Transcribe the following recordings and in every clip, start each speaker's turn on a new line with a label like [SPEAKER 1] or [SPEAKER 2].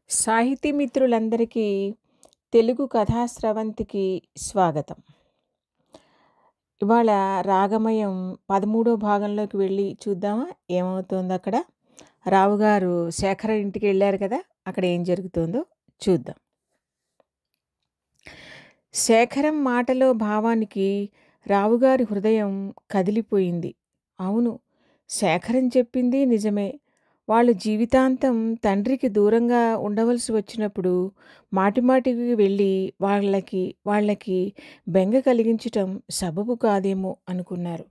[SPEAKER 1] సాహితీ మిత్రులందరికీ తెలుగు కథాస్రవంతికి స్వాగతం. ఇవాళ రాగమయం 13వ భాగంలోకి వెళ్ళి చూద్దామా ఏమవుతుందో అక్కడ. రావుగారు శేఖర ఇంటికి వెళ్ళారు కదా, అక్కడ ఏం జరుగుతుందో చూద్దాం. శేఖరం మాటలో భావానికి రావుగారి హృదయం కదిలిపోయింది. అవును, శేఖరం చెప్పింది నిజమే. వాళ్ళు జీవితాంతం తండ్రికి దూరంగా ఉండవలసి వచ్చినప్పుడు మాటిమాటికి వెళ్ళి వాళ్ళకి బెంగ కలిగించటం సబబు కాదేమో అనుకున్నారు.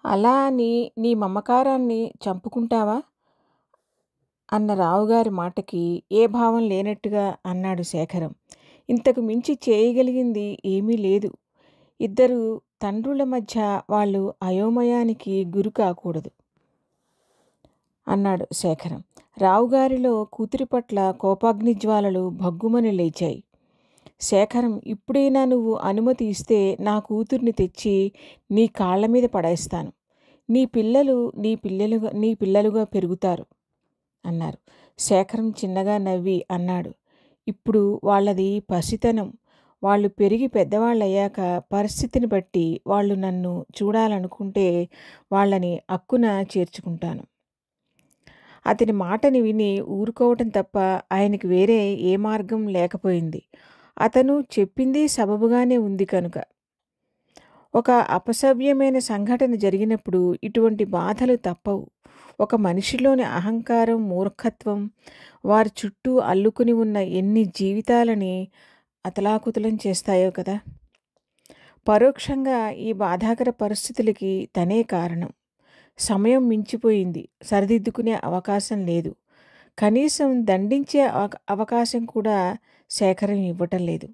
[SPEAKER 1] అలా అని నీ మమకారాన్ని చంపుకుంటావా అన్న రావుగారి మాటకి ఏ భావం లేనట్టుగా అన్నాడు శేఖరం. ఇంతకు మించి చేయగలిగింది ఏమీ లేదు. ఇద్దరు తండ్రుల మధ్య వాళ్ళు అయోమయానికి గురి కాకూడదు అన్నాడు శేఖరం. రావుగారిలో కూతురి పట్ల కోపాగ్నిజ్వాలలు భగ్గుమని లేచాయి. శేఖరం, ఇప్పుడైనా నువ్వు అనుమతి ఇస్తే నా కూతుర్ని తెచ్చి నీ కాళ్ల మీద పడేస్తాను. నీ పిల్లలుగా పెరుగుతారు అన్నారు. శేఖరం చిన్నగా నవ్వి అన్నాడు, ఇప్పుడు వాళ్ళది పసితనం. వాళ్ళు పెరిగి పెద్దవాళ్ళయ్యాక పరిస్థితిని బట్టి వాళ్ళు నన్ను చూడాలనుకుంటే వాళ్ళని అక్కున చేర్చుకుంటాను. అతని మాటని విని ఊరుకోవటం తప్ప ఆయనకి వేరే ఏ మార్గం లేకపోయింది. అతను చెప్పింది సబబుగానే ఉంది కనుక. ఒక అపసవ్యమైన సంఘటన జరిగినప్పుడు ఇటువంటి బాధలు తప్పవు. ఒక మనిషిలోని అహంకారం, మూర్ఖత్వం వారి చుట్టూ అల్లుకుని ఉన్న ఎన్ని జీవితాలని అతలాకుతలం చేస్తాయో కదా. పరోక్షంగా ఈ బాధాకర పరిస్థితులకి తనే కారణం. సమయం మించిపోయింది, సరిదిద్దుకునే అవకాశం లేదు. కనీసం దండించే అవకాశం కూడా శేఖరం ఇవ్వటం లేదు.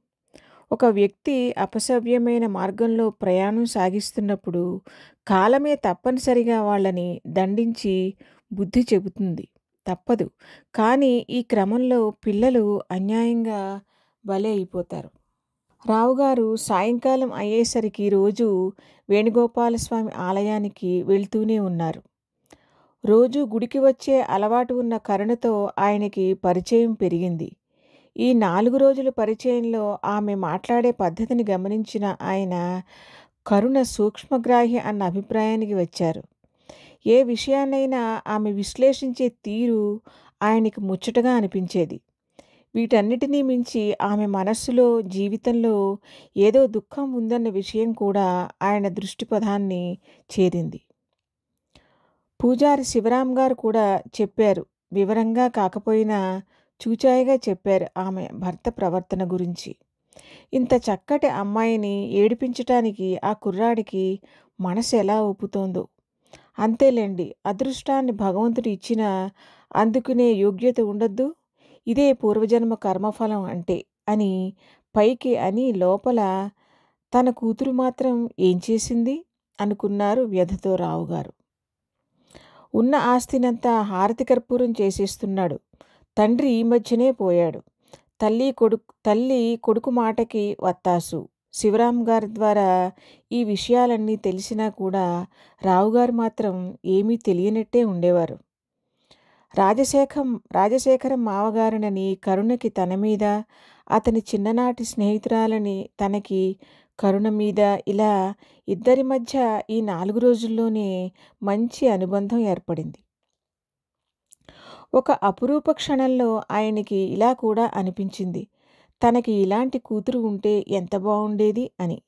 [SPEAKER 1] ఒక వ్యక్తి అపసవ్యమైన మార్గంలో ప్రయాణం సాగిస్తున్నప్పుడు కాలమే తప్పనిసరిగా వాళ్ళని దండించి బుద్ధి చెబుతుంది, తప్పదు. కానీ ఈ క్రమంలో పిల్లలు అన్యాయంగా బలి అయిపోతారు. రావుగారు సాయంకాలం అయ్యేసరికి రోజు వేణుగోపాలస్వామి ఆలయానికి వెళ్తూనే ఉన్నారు. రోజు గుడికి వచ్చే అలవాటు ఉన్న కరుణతో ఆయనకి పరిచయం పెరిగింది. ఈ 4 రోజుల పరిచయంలో ఆమె మాట్లాడే పద్ధతిని గమనించిన ఆయన కరుణ సూక్ష్మగ్రాహి అన్న అభిప్రాయానికి వచ్చారు. ఏ విషయాన్నైనా ఆమె విశ్లేషించే తీరు ఆయనకి ముచ్చటగా అనిపించేది. వీటన్నిటినీ మించి ఆమె మనస్సులో, జీవితంలో ఏదో దుఃఖం ఉందన్న విషయం కూడా ఆయన దృష్టిపథాన్ని చేరింది. పూజారి శివరాం గారు కూడా చెప్పారు. వివరంగా కాకపోయినా చూచాయిగా చెప్పారు ఆమె భర్త ప్రవర్తన గురించి. ఇంత చక్కటి అమ్మాయిని ఏడిపించటానికి ఆ కుర్రాడికి మనసు ఎలా ఒప్పుతోందో. అంతేలేండి, అదృష్టాన్ని భగవంతుడు ఇచ్చినా అందుకునే యోగ్యత ఉండొద్దు. ఇదే పూర్వజన్మ కర్మఫలం అంటే అని పైకి అని లోపల తన కూతురు మాత్రం ఏం చేసింది అనుకున్నారు వ్యధతో రావుగారు. ఉన్న ఆస్తినంతా హారతి కర్పూరం చేసేస్తున్నాడు. తండ్రి ఈ మధ్యనే పోయాడు. తల్లి కొడుకు మాటకి వత్తాసు. శివరాం గారి ద్వారా ఈ విషయాలన్నీ తెలిసినా కూడా రావుగారు మాత్రం ఏమీ తెలియనట్టే ఉండేవారు. రాజశేఖరం మావగారినని కరుణకి తన మీద, అతని చిన్ననాటి స్నేహితురాలని తనకి కరుణ మీద, ఇలా ఇద్దరి మధ్య ఈ 4 రోజుల్లోనే మంచి అనుబంధం ఏర్పడింది. ఒక అపురూప క్షణంలో ఆయనకి ఇలా కూడా అనిపించింది, తనకి ఇలాంటి కూతురు ఉంటే ఎంత బాగుండేది అని.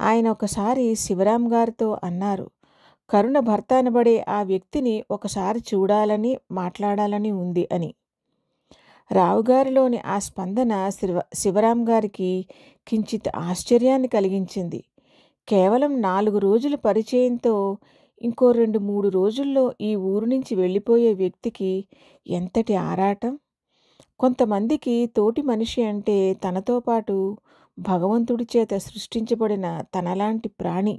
[SPEAKER 1] ఆయన ఒకసారి శివరాం గారితో అన్నారు, కరుణ భర్త అనబడే ఆ వ్యక్తిని ఒకసారి చూడాలని, మాట్లాడాలని ఉంది అని. రావుగారిలోని ఆ స్పందన శివరాం గారికి కించిత్ ఆశ్చర్యాన్ని కలిగించింది. కేవలం 4 రోజుల పరిచయంతో ఇంకో 2-3 రోజుల్లో ఈ ఊరు నుంచి వెళ్ళిపోయే వ్యక్తికి ఎంతటి ఆరాటం. కొంతమందికి తోటి మనిషి అంటే తనతో పాటు భగవంతుడి చేత సృష్టించబడిన తనలాంటి ప్రాణి.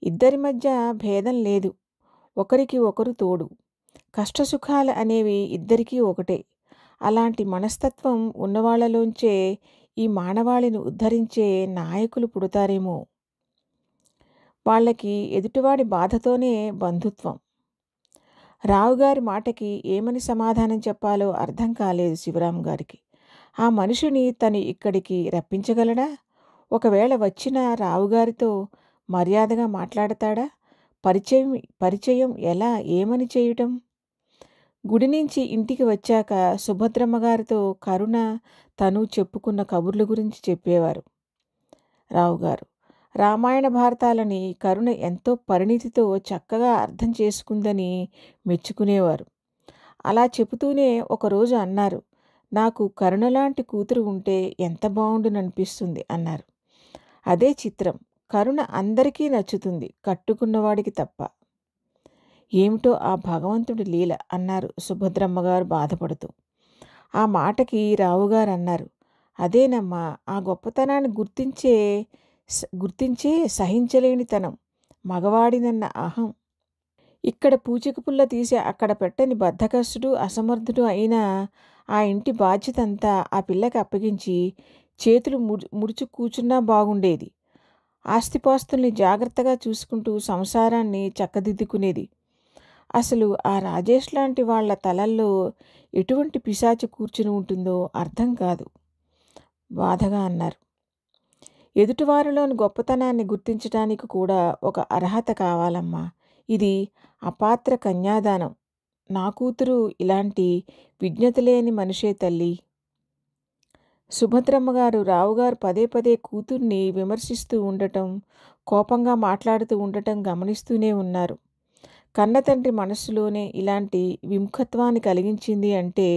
[SPEAKER 1] ఇద్దరి మధ్య భేదం లేదు, ఒకరికి ఒకరు తోడు. కష్టసుఖాలు అనేవి ఇద్దరికీ ఒకటే. అలాంటి మనస్తత్వం ఉన్నవాళ్లలోంచే ఈ మానవాళిని ఉద్ధరించే నాయకులు పుడతారేమో. వాళ్ళకి ఎదుటివాడి బాధతోనే బంధుత్వం. రావుగారి మాటకి ఏమని సమాధానం చెప్పాలో అర్థం కాలేదు శివరాం గారికి. ఆ మనిషిని తను ఇక్కడికి రప్పించగలడా? ఒకవేళ వచ్చిన రావుగారితో మర్యాదగా మాట్లాడతాడా? పరిచయం పరిచయం ఎలా, ఏమని చేయటం? గుడి నుంచి ఇంటికి వచ్చాక సుభద్రమ్మ గారితో కరుణ తను చెప్పుకున్న కబుర్ల గురించి చెప్పేవారు రావుగారు. రామాయణ భారతాలని కరుణ ఎంతో పరిణితితో చక్కగా అర్థం చేసుకుందని మెచ్చుకునేవారు. అలా చెబుతూనే ఒకరోజు అన్నారు, నాకు కరుణలాంటి కూతురు ఉంటే ఎంత బాగుండుననిపిస్తుంది అన్నారు. అదే చిత్రం. కరుణ అందరికీ నచ్చుతుంది, కట్టుకున్నవాడికి తప్ప. ఏమిటో ఆ భగవంతుడి లీల అన్నారు సుభద్రమ్మగారు బాధపడుతూ. ఆ మాటకి రావుగారు అన్నారు, అదేనమ్మా ఆ గొప్పతనాన్ని గుర్తించే సహించలేనితనం, మగవాడినన్న అహం. ఇక్కడ పూచిక పుల్ల తీసి అక్కడ పెట్టని బద్ధకస్తుడు, అసమర్థుడు అయినా ఆ ఇంటి బాధ్యత అంతా ఆ పిల్లకి అప్పగించి చేతులు ముడుచు కూర్చున్నా బాగుండేది. ఆస్తిపాస్తుల్ని జాగ్రత్తగా చూసుకుంటూ సంసారాన్ని చక్కదిద్దుకునేది. అసలు ఆ రాజేష్ లాంటి వాళ్ళ తలల్లో ఎటువంటి పిశాచి కూర్చుని ఉంటుందో అర్థం కాదు బాధగా అన్నారు. ఎదుటివారిలోని గొప్పతనాన్ని గుర్తించడానికి కూడా ఒక అర్హత కావాలమ్మా. ఇది అపాత్ర కన్యాదానం. నా కూతురు ఇలాంటి విజ్ఞత లేని మనిషే తల్లి. సుభద్రమ్మగారు రావుగారు పదే పదే కూతుర్ని విమర్శిస్తూ ఉండటం, కోపంగా మాట్లాడుతూ ఉండటం గమనిస్తూనే ఉన్నారు. కన్నతండ్రి మనస్సులోనే ఇలాంటి విముఖత్వాన్ని కలిగించింది అంటే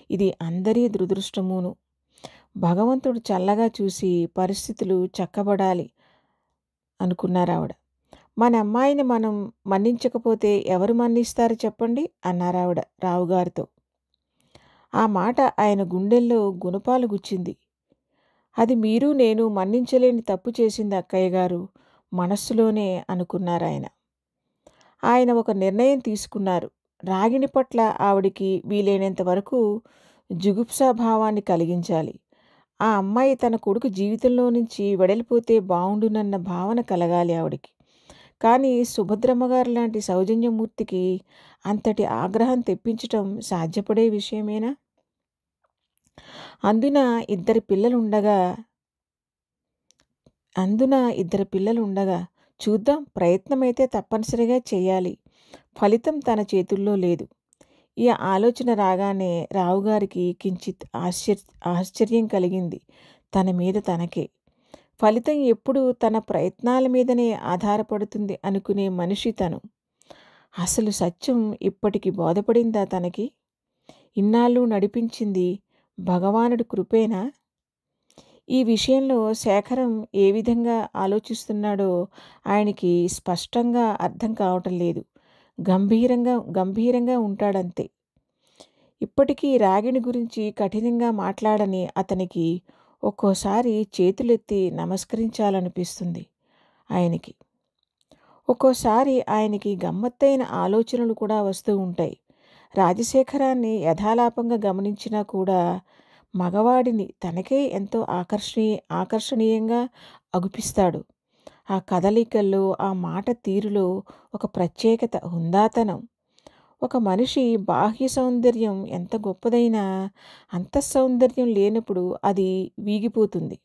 [SPEAKER 1] ఇది అందరి దురదృష్టమును. భగవంతుడు చల్లగా చూసి పరిస్థితులు చక్కబడాలి అనుకున్నారావిడ. మన అమ్మాయిని మనం మన్నించకపోతే ఎవరు మన్నిస్తారు చెప్పండి అన్నారావిడ రావుగారితో. ఆ మాట ఆయన గుండెల్లో గుణపాలు గుచ్చింది. అది మీరు నేను మన్నించలేని తప్పు చేసింది అక్కయ్య గారు మనస్సులోనే అనుకున్నారాయన. ఆయన ఒక నిర్ణయం తీసుకున్నారు. రాగిణి పట్ల ఆవిడికి వీలైనంత వరకు జుగుప్సాభావాన్ని కలిగించాలి. ఆ అమ్మాయి తన కొడుకు జీవితంలో నుంచి వెడలిపోతే బావుండునన్న భావన కలగాలి ఆవిడికి. కానీ సుభద్రమ్మగారు లాంటి సౌజన్యమూర్తికి అంతటి ఆగ్రహం తెప్పించటం సాధ్యపడే విషయమేనా? అందున ఇద్దరు పిల్లలుండగా చూద్దాం, ప్రయత్నమైతే తప్పనిసరిగా చేయాలి. ఫలితం తన చేతుల్లో లేదు. ఈ ఆలోచన రాగానే రావుగారికి కించిత్ ఆశ్చర్యం కలిగింది తన మీద తనకే. ఫలితం ఎప్పుడు తన ప్రయత్నాల మీదనే ఆధారపడుతుంది అనుకునే మనిషి తను. అసలు సత్యం ఇప్పటికి బోధపడిందా తనకి? ఇన్నాళ్ళు నడిపించింది భగవానుడి కృపేనా? ఈ విషయంలో శేఖరం ఏ విధంగా ఆలోచిస్తున్నాడో ఆయనకి స్పష్టంగా అర్థం కావటం లేదు. గంభీరంగా ఉంటాడంతే. ఇప్పటికీ రాగిణి గురించి కఠినంగా మాట్లాడని అతనికి ఒక్కోసారి చేతులెత్తి నమస్కరించాలనిపిస్తుంది ఆయనకి. ఒక్కోసారి ఆయనకి గమ్మత్తైన ఆలోచనలు కూడా వస్తూ ఉంటాయి. రాజశేఖరాన్ని యథాలాపంగా గమనించినా కూడా మగవాడిని తనకే ఎంతో ఆకర్షణీయంగా అగుపిస్తాడు. ఆ కదలికల్లో, ఆ మాట తీరులో ఒక ప్రత్యేకత, హుందాతనం. ఒక మనిషి బాహ్య సౌందర్యం ఎంత గొప్పదైనా అంతఃసౌందర్యం లేనప్పుడు అది వీగిపోతుంది.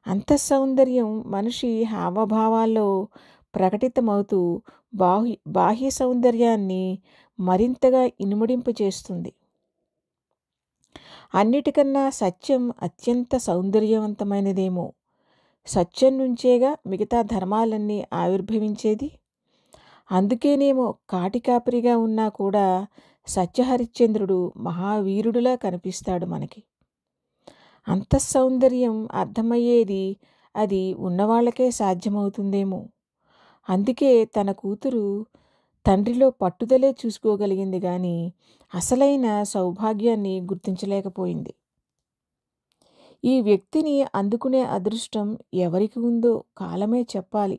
[SPEAKER 1] అంతఃసౌందర్యం మనిషి హావభావాల్లో ప్రకటితమవుతూ బాహ్య సౌందర్యాన్ని మరింతగా ఇనుమడింపచేస్తుంది. అన్నిటికన్నా సత్యం అత్యంత సౌందర్యవంతమైనదేమో. సత్యం నుంచేగా మిగతా ధర్మాలన్నీ ఆవిర్భవించేది. అందుకేనేమో కాటికాపరిగా ఉన్నా కూడా సత్యహరిశ్చంద్రుడు మహావీరుడులా కనిపిస్తాడు మనకి. అంతఃసౌందర్యం అర్థమయ్యేది అది ఉన్నవాళ్లకే సాధ్యమవుతుందేమో. అందుకే తన కూతురు తండ్రిలో పట్టుదలే చూసుకోగలిగింది గాని అసలైన సౌభాగ్యాన్ని గుర్తించలేకపోయింది. ఈ వ్యక్తిని అందుకునే అదృష్టం ఎవరికి ఉందో కాలమే చెప్పాలి.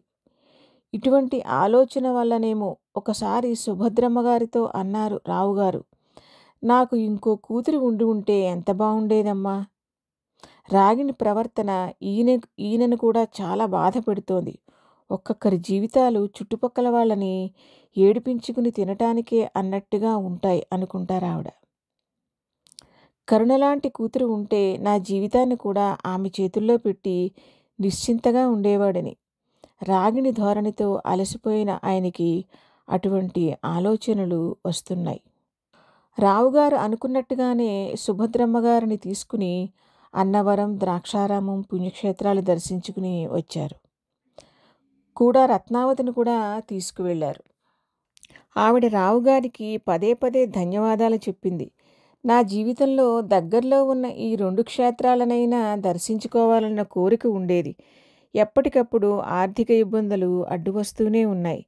[SPEAKER 1] ఇటువంటి ఆలోచన వల్లనేమో ఒకసారి సుభద్రమ్మగారితో అన్నారు రావుగారు, నాకు ఇంకో కూతురు ఉంటే ఎంత బాగుండేదమ్మా. రాగిణి ప్రవర్తన ఈయనను కూడా చాలా బాధ పెడుతోంది. ఒక్కొక్కరి జీవితాలు చుట్టుపక్కల వాళ్ళని ఏడిపించుకుని తినటానికే అన్నట్టుగా ఉంటాయి అనుకుంటారావిడ. కరుణలాంటి కూతురు ఉంటే నా జీవితాన్ని కూడా ఆమె చేతుల్లో పెట్టి నిశ్చింతగా ఉండేవాడని. రాగిణి ధోరణితో అలసిపోయిన ఆయనకి అటువంటి ఆలోచనలు వస్తున్నాయి. రావుగారు అనుకున్నట్టుగానే సుభద్రమ్మగారిని తీసుకుని అన్నవరం, ద్రాక్షారామం పుణ్యక్షేత్రాలు దర్శించుకుని వచ్చారు. కూడా రత్నావతిని కూడా తీసుకువెళ్లారు. ఆవిడ రావుగారికి పదే పదే ధన్యవాదాలు చెప్పింది. నా జీవితంలో దగ్గరలో ఉన్న ఈ 2 క్షేత్రాలనైనా దర్శించుకోవాలన్న కోరిక ఉండేది. ఎప్పటికప్పుడు ఆర్థిక ఇబ్బందులు అడ్డు వస్తూనే ఉన్నాయి.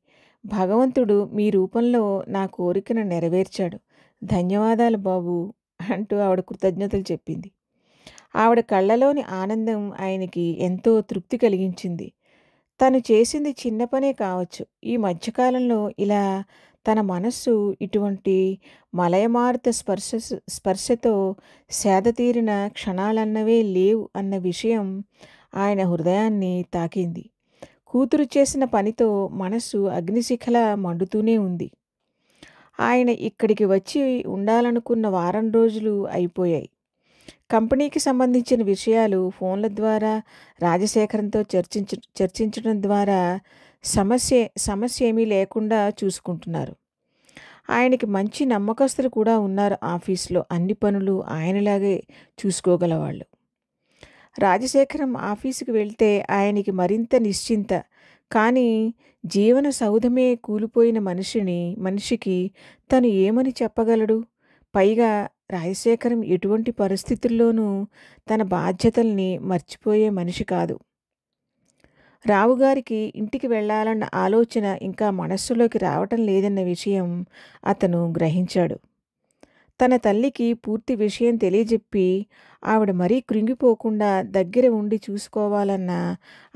[SPEAKER 1] భగవంతుడు మీ రూపంలో నా కోరికను నెరవేర్చాడు. ధన్యవాదాలు బాబూ అంటూ ఆవిడ కృతజ్ఞతలు చెప్పింది. ఆవిడ కళ్ళలోని ఆనందం ఆయనకి ఎంతో తృప్తి కలిగించింది. తను చేసింది చిన్న పనే కావచ్చు. ఈ మధ్యకాలంలో ఇలా తన మనస్సు ఇటువంటి మలయమారుత స్పర్శతో సేదతీరిన క్షణాలన్నవే లేవు అన్న విషయం ఆయన హృదయాన్ని తాకింది. కూతురు చేసిన పనితో మనస్సు అగ్నిశిఖలా మండుతూనే ఉంది. ఆయన ఇక్కడికి వచ్చి ఉండాలనుకున్న వారం రోజులు అయిపోయాయి. కంపెనీకి సంబంధించిన విషయాలు ఫోన్ల ద్వారా రాజశేఖరంతో చర్చించడం ద్వారా సమస్య ఏమీ లేకుండా చూసుకుంటున్నారు. ఆయనకి మంచి నమ్మకస్తులు కూడా ఉన్నారు ఆఫీస్లో. అన్ని పనులు ఆయనలాగే చూసుకోగలవాళ్ళు. రాజశేఖరం ఆఫీసుకి వెళ్తే ఆయనకి మరింత నిశ్చింత. కానీ జీవన సౌధమే కూలిపోయిన మనిషికి తను ఏమని చెప్పగలడు? పైగా రాజశేఖరం ఎటువంటి పరిస్థితుల్లోనూ తన బాధ్యతల్ని మర్చిపోయే మనిషి కాదు. రావుగారికి ఇంటికి వెళ్లాలన్న ఆలోచన ఇంకా మనస్సులోకి రావటం లేదన్న విషయం అతను గ్రహించాడు. తన తల్లికి పూర్తి విషయం తెలియజెప్పి ఆవిడ మరీ కృంగిపోకుండా దగ్గర ఉండి చూసుకోవాలన్న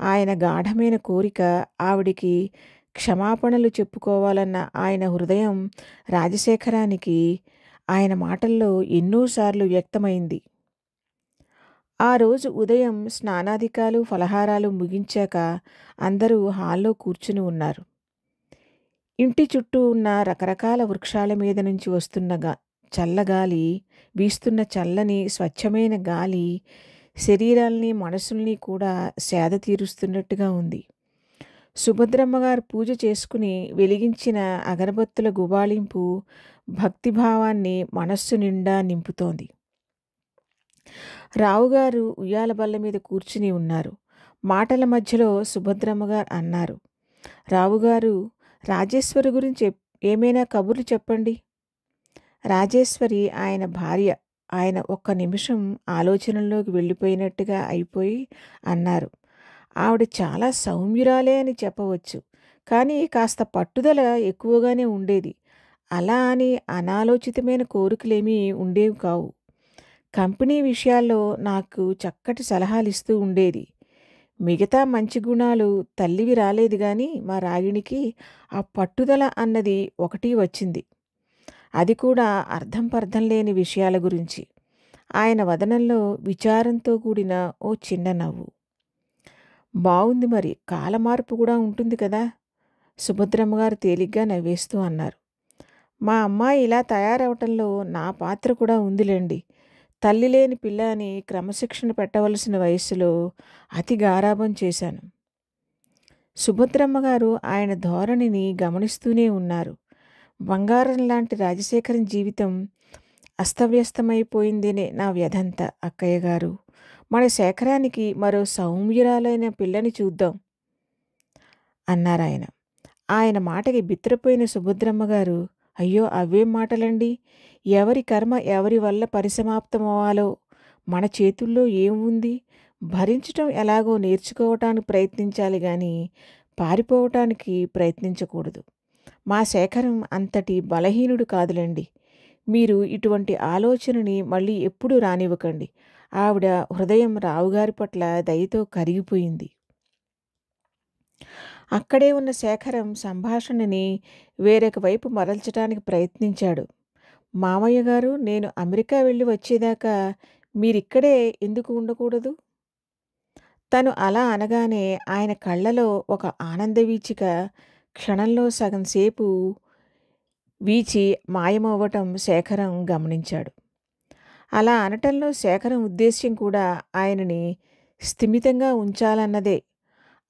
[SPEAKER 1] ఆయన గాఢమైన కోరిక, ఆవిడికి క్షమాపణలు చెప్పుకోవాలన్న ఆయన హృదయం రాజశేఖరానికి ఆయన మాటల్లో ఎన్నోసార్లు వ్యక్తమైంది. ఆ రోజు ఉదయం స్నానాధికాలు, ఫలహారాలు ముగించాక అందరూ హాల్లో కూర్చుని ఉన్నారు. ఇంటి చుట్టూ ఉన్న రకరకాల వృక్షాల మీద నుంచి వస్తున్న చల్లగాలి, వీస్తున్న చల్లని స్వచ్ఛమైన గాలి శరీరాల్ని, మనసుల్ని కూడా సేద తీరుస్తున్నట్టుగా ఉంది. సుభద్రమ్మగారు పూజ చేసుకుని వెలిగించిన అగరబత్తుల గుబాళింపు భక్తిభావాన్ని మనస్సు నిండా నింపుతోంది. రావుగారు ఉయ్యాల బల్ల మీద కూర్చుని ఉన్నారు. మాటల మధ్యలో సుభద్రమ్మగారు అన్నారు, రావుగారు, రాజేశ్వరి గురించి ఏమైనా కబుర్లు చెప్పండి. రాజేశ్వరి ఆయన భార్య. ఆయన ఒక్క నిమిషం ఆలోచనల్లోకి వెళ్ళిపోయినట్టుగా అయిపోయి అన్నారు, ఆవిడ చాలా సౌమ్యురాలే అని చెప్పవచ్చు. కానీ కాస్త పట్టుదల ఎక్కువగానే ఉండేది. అలా అని అనాలోచితమైన కోరికలేమీ ఉండేవి కావు. కంపెనీ విషయాల్లో నాకు చక్కటి సలహాలు ఇస్తూ ఉండేది. మిగతా మంచి గుణాలు తల్లివి రాలేదు గాని మా రాగిణికి ఆ పట్టుదల అన్నది ఒకటి వచ్చింది. అది కూడా అర్థం పర్థం లేని విషయాల గురించి. ఆయన వదనంలో విచారంతో కూడిన ఓ చిన్న నవ్వు. బావుంది, మరి కాలమార్పు కూడా ఉంటుంది కదా? సుభద్రమ్మగారు తేలిగ్గా నవ్వేస్తూ అన్నారు. మా అమ్మాయి ఇలా తయారవటంలో నా పాత్ర కూడా ఉందిలేండి. తల్లి లేని పిల్ల అని క్రమశిక్షణ పెట్టవలసిన వయస్సులో అతి గారాబం చేశాను. సుభద్రమ్మగారు ఆయన ధోరణిని గమనిస్తూనే ఉన్నారు. బంగారం లాంటి రాజశేఖరం జీవితం అస్తవ్యస్తమైపోయిందేనే నా వ్యధంత. అక్కయ్య గారు, మన శేఖరానికి మరో సౌమ్యురాలైన పిల్లని చూద్దాం అన్నారాయన. ఆయన మాటకి బిత్తరపోయిన సుభద్రమ్మగారు, అయ్యో అవేం మాటలండి, ఎవరి కర్మ ఎవరి వల్ల పరిసమాప్తమవ్వాలో మన చేతుల్లో ఏముంది? భరించటం ఎలాగో నేర్చుకోవటానికి ప్రయత్నించాలి గాని పారిపోవటానికి ప్రయత్నించకూడదు. మా శేఖరం అంతటి బలహీనుడు కాదులేండి. మీరు ఇటువంటి ఆలోచనని మళ్ళీ ఎప్పుడూ రానివ్వకండి. ఆవిడ హృదయం రావుగారి పట్ల దయతో కరిగిపోయింది. అక్కడే ఉన్న శేఖరం సంభాషణని వేరొక వైపు మరల్చడానికి ప్రయత్నించాడు. మామయ్య గారు, నేను అమెరికా వెళ్ళి వచ్చేదాకా మీరిక్కడే ఎందుకు ఉండకూడదు? తను అలా అనగానే ఆయన కళ్ళలో ఒక ఆనంద వీచిక క్షణంలో సగం సేపు వీచి మాయమవ్వటం శేఖరం గమనించాడు. అలా అనటంలో శేఖరం ఉద్దేశ్యం కూడా ఆయనని స్థిమితంగా ఉంచాలన్నదే.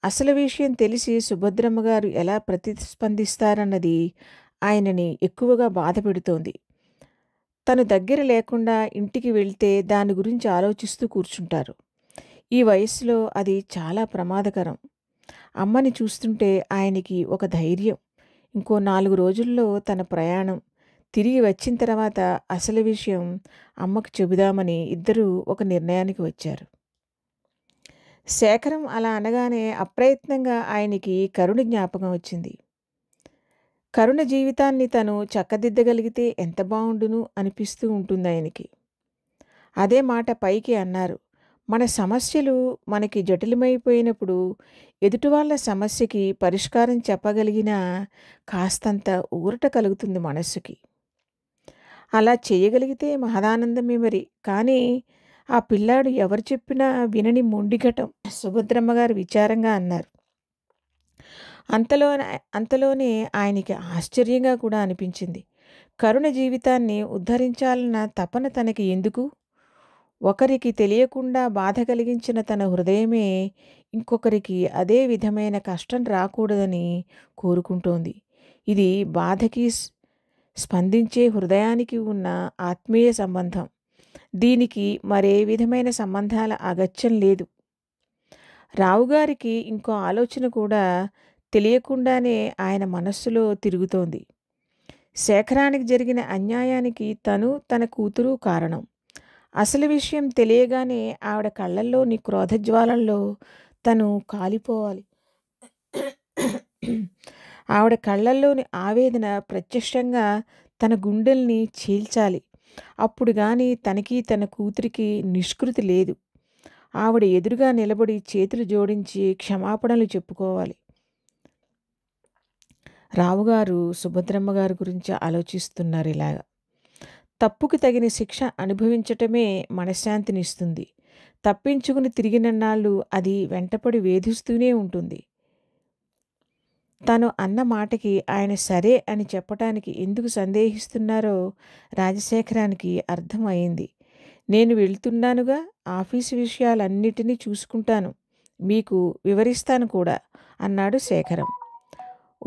[SPEAKER 1] అసలు విషయం తెలిసి సుభద్రమ్మ గారు ఎలా ప్రతిస్పందిస్తారన్నది ఆయనని ఎక్కువగా బాధపెడుతోంది. తను దగ్గర లేకుండా ఇంటికి వెళ్తే దాని గురించి ఆలోచిస్తూ కూర్చుంటారు. ఈ వయస్సులో అది చాలా ప్రమాదకరం. అమ్మని చూస్తుంటే ఆయనకి ఒక ధైర్యం. ఇంకో 4 రోజుల్లో తన ప్రయాణం. తిరిగి వచ్చిన తర్వాత అసలు విషయం అమ్మకు చెబుదామని ఇద్దరూ ఒక నిర్ణయానికి వచ్చారు. శేఖరం అలా అనగానే అప్రయత్నంగా ఆయనకి కరుణ జ్ఞాపకం వచ్చింది. కరుణ జీవితాన్ని తను చక్కదిద్దగలిగితే ఎంత బావుండును అనిపిస్తూ ఉంటుంది ఆయనకి. అదే మాట పైకి అన్నారు. మన సమస్యలు మనకి జటిలమైపోయినప్పుడు ఎదుటివాళ్ళ సమస్యకి పరిష్కారం చెప్పగలిగినా కాస్తంత ఊరట కలుగుతుంది మనస్సుకి. అలా చేయగలిగితే మహదానందమే మరి. కానీ ఆ పిల్లాడు ఎవరు చెప్పినా వినని మొండిఘటం సుభద్రమ్మ గారు విచారంగా అన్నారు. అంతలోనే ఆయనకి ఆశ్చర్యంగా కూడా అనిపించింది. కరుణ జీవితాన్ని ఉద్ధరించాలన్న తపన తనకి ఎందుకు? ఒకరికి తెలియకుండా బాధ కలిగించిన తన హృదయమే ఇంకొకరికి అదే విధమైన కష్టం రాకూడదని కోరుకుంటోంది. ఇది బాధకి స్పందించే హృదయానికి ఉన్న ఆత్మీయ సంబంధం. దీనికి మరే విధమైన సంబంధాల అగత్యం లేదు. రావుగారికి ఇంకో ఆలోచన కూడా తెలియకుండానే ఆయన మనస్సులో తిరుగుతోంది. శేఖరానికి జరిగిన అన్యాయానికి తను తన కూతురు కారణం. అసలు విషయం తెలియగానే ఆవిడ కళ్ళల్లోని క్రోధజ్వాలల్లో తను కాలిపోవాలి. ఆవిడ కళ్ళల్లోని ఆవేదన ప్రత్యక్షంగా తన గుండెల్ని చీల్చాలి. అప్పుడు గాని తనకి తన కూతురికి నిష్కృతి లేదు. ఆవిడ ఎదురుగా నిలబడి చేతులు జోడించి క్షమాపణలు చెప్పుకోవాలి. రావుగారు సుభద్రమ్మ గారి గురించి ఆలోచిస్తున్నారు ఇలాగా. తప్పుకి తగిన శిక్ష అనుభవించటమే మనశ్శాంతినిస్తుంది. తప్పించుకుని తిరిగినన్నాళ్ళు అది వెంటపడి వేధిస్తూనే ఉంటుంది. తను అన్న మాటకి ఆయన సరే అని చెప్పటానికి ఎందుకు సందేహిస్తున్నారో రాజశేఖరానికి అర్థం అయింది. నేను వెళ్తున్నానుగా, ఆఫీసు విషయాలన్నిటినీ చూసుకుంటాను, మీకు వివరిస్తాను కూడా అన్నాడు శేఖరం.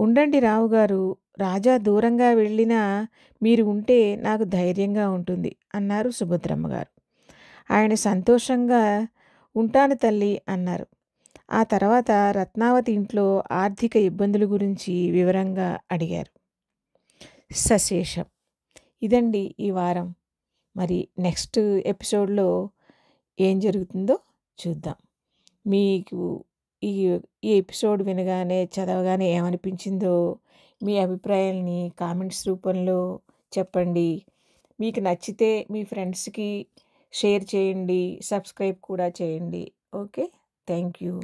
[SPEAKER 1] ఉండండి రావుగారు, రాజా దూరంగా వెళ్ళినా మీరు ఉంటే నాకు ధైర్యంగా ఉంటుంది అన్నారు సుభద్రమ్మ గారు. ఆయన సంతోషంగా ఉంటాను తల్లి అన్నారు. ఆ తర్వాత రత్నావతి ఇంట్లో ఆర్థిక ఇబ్బందుల గురించి వివరంగా అడిగారు. సశేషం. ఇదండి ఈ వారం. మరి నెక్స్ట్ ఎపిసోడ్లో ఏం జరుగుతుందో చూద్దాం. మీకు ఈ ఈ ఎపిసోడ్ వినగానే చదవగానే ఏమనిపించిందో మీ అభిప్రాయాల్ని కామెంట్స్ రూపంలో చెప్పండి. మీకు నచ్చితే మీ ఫ్రెండ్స్కి షేర్ చేయండి, సబ్స్క్రైబ్ కూడా చేయండి. Okay, thank you.